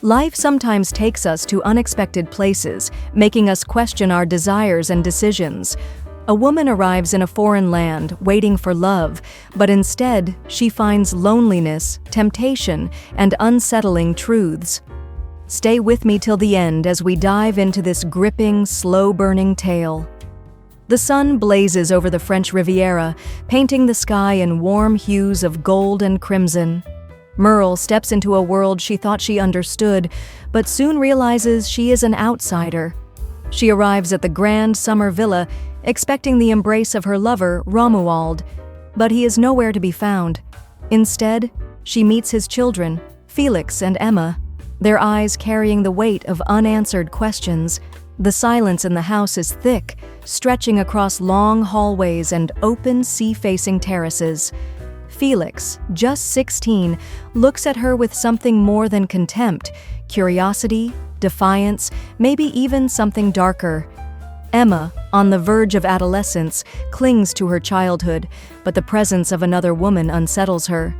Life sometimes takes us to unexpected places, making us question our desires and decisions. A woman arrives in a foreign land, waiting for love, but instead, she finds loneliness, temptation, and unsettling truths. Stay with me till the end as we dive into this gripping, slow-burning tale. The sun blazes over the French Riviera, painting the sky in warm hues of gold and crimson. Merle steps into a world she thought she understood, but soon realizes she is an outsider. She arrives at the grand summer villa, expecting the embrace of her lover, Romuald, but he is nowhere to be found. Instead, she meets his children, Felix and Emma, their eyes carrying the weight of unanswered questions. The silence in the house is thick, stretching across long hallways and open sea-facing terraces. Felix, just 16, looks at her with something more than contempt, curiosity, defiance, maybe even something darker. Emma, on the verge of adolescence, clings to her childhood, but the presence of another woman unsettles her.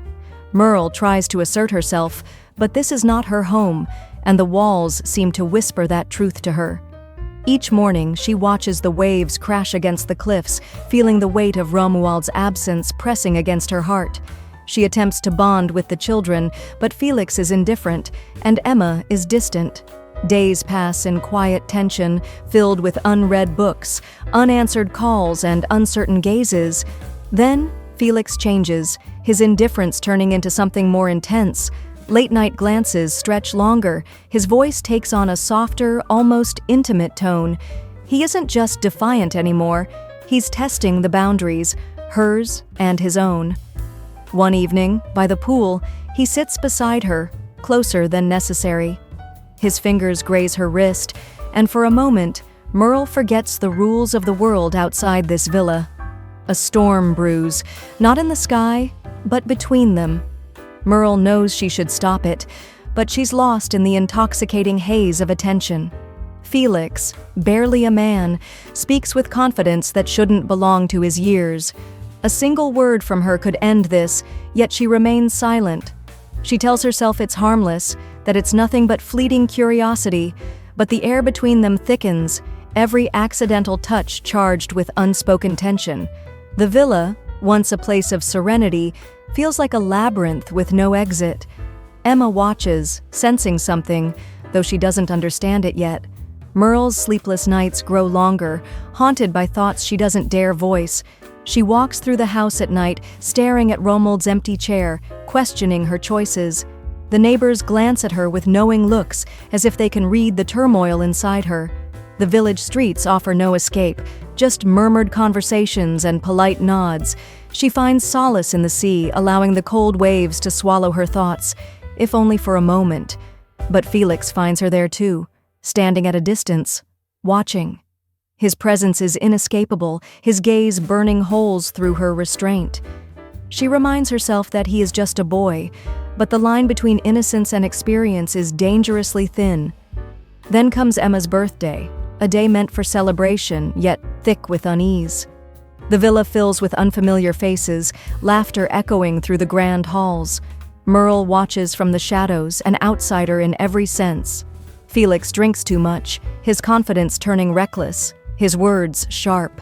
Merle tries to assert herself, but this is not her home, and the walls seem to whisper that truth to her. Each morning, she watches the waves crash against the cliffs, feeling the weight of Romuald's absence pressing against her heart. She attempts to bond with the children, but Felix is indifferent, and Emma is distant. Days pass in quiet tension, filled with unread books, unanswered calls, and uncertain gazes. Then, Felix changes, his indifference turning into something more intense. Late-night glances stretch longer, his voice takes on a softer, almost intimate tone. He isn't just defiant anymore, he's testing the boundaries, hers and his own. One evening, by the pool, he sits beside her, closer than necessary. His fingers graze her wrist, and for a moment, Merle forgets the rules of the world outside this villa. A storm brews, not in the sky, but between them. Merle knows she should stop it, but she's lost in the intoxicating haze of attention. Felix, barely a man, speaks with confidence that shouldn't belong to his years. A single word from her could end this, yet she remains silent. She tells herself it's harmless, that it's nothing but fleeting curiosity, but the air between them thickens, every accidental touch charged with unspoken tension. The villa, once a place of serenity, feels like a labyrinth with no exit. Emma watches, sensing something, though she doesn't understand it yet. Merle's sleepless nights grow longer, haunted by thoughts she doesn't dare voice. She walks through the house at night, staring at Romuald's empty chair, questioning her choices. The neighbors glance at her with knowing looks, as if they can read the turmoil inside her. The village streets offer no escape, just murmured conversations and polite nods. She finds solace in the sea, allowing the cold waves to swallow her thoughts, if only for a moment. But Felix finds her there too, standing at a distance, watching. His presence is inescapable, his gaze burning holes through her restraint. She reminds herself that he is just a boy, but the line between innocence and experience is dangerously thin. Then comes Emma's birthday, a day meant for celebration, yet thick with unease. The villa fills with unfamiliar faces, laughter echoing through the grand halls. Merle watches from the shadows, an outsider in every sense. Felix drinks too much, his confidence turning reckless, his words sharp.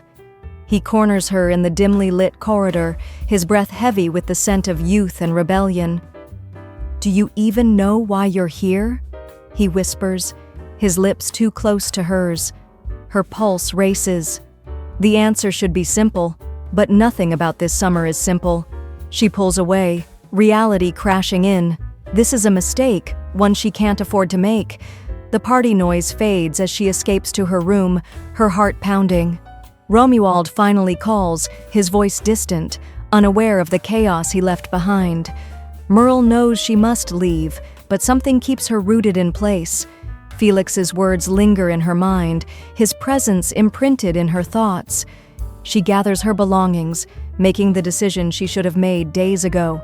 He corners her in the dimly lit corridor, his breath heavy with the scent of youth and rebellion. "Do you even know why you're here?" he whispers, his lips too close to hers. Her pulse races. The answer should be simple, but nothing about this summer is simple. She pulls away, reality crashing in. This is a mistake, one she can't afford to make. The party noise fades as she escapes to her room, her heart pounding. Romuald finally calls, his voice distant, unaware of the chaos he left behind. Merle knows she must leave, but something keeps her rooted in place. Felix's words linger in her mind, his presence imprinted in her thoughts. She gathers her belongings, making the decision she should have made days ago.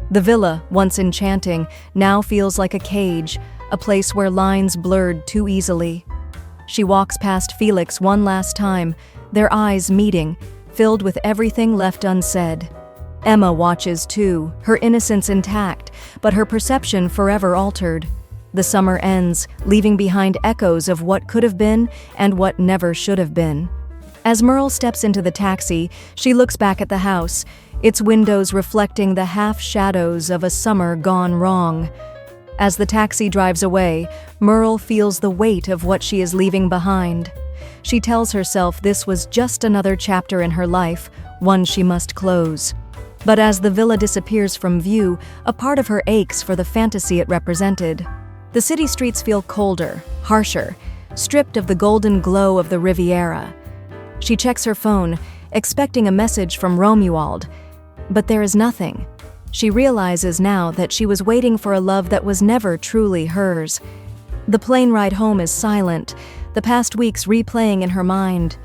The villa, once enchanting, now feels like a cage, a place where lines blurred too easily. She walks past Felix one last time, their eyes meeting, filled with everything left unsaid. Emma watches too, her innocence intact, but her perception forever altered. The summer ends, leaving behind echoes of what could have been and what never should have been. As Merle steps into the taxi, she looks back at the house, its windows reflecting the half-shadows of a summer gone wrong. As the taxi drives away, Merle feels the weight of what she is leaving behind. She tells herself this was just another chapter in her life, one she must close. But as the villa disappears from view, a part of her aches for the fantasy it represented. The city streets feel colder, harsher, stripped of the golden glow of the Riviera. She checks her phone, expecting a message from Romuald, but there is nothing. She realizes now that she was waiting for a love that was never truly hers. The plane ride home is silent, the past weeks replaying in her mind.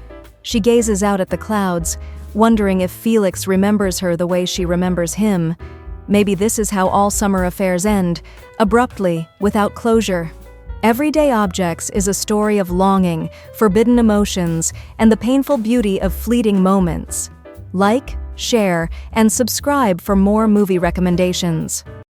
She gazes out at the clouds, wondering if Felix remembers her the way she remembers him. Maybe this is how all summer affairs end, abruptly, without closure. Everyday Objects is a story of longing, forbidden emotions, and the painful beauty of fleeting moments. Like, share, and subscribe for more movie recommendations.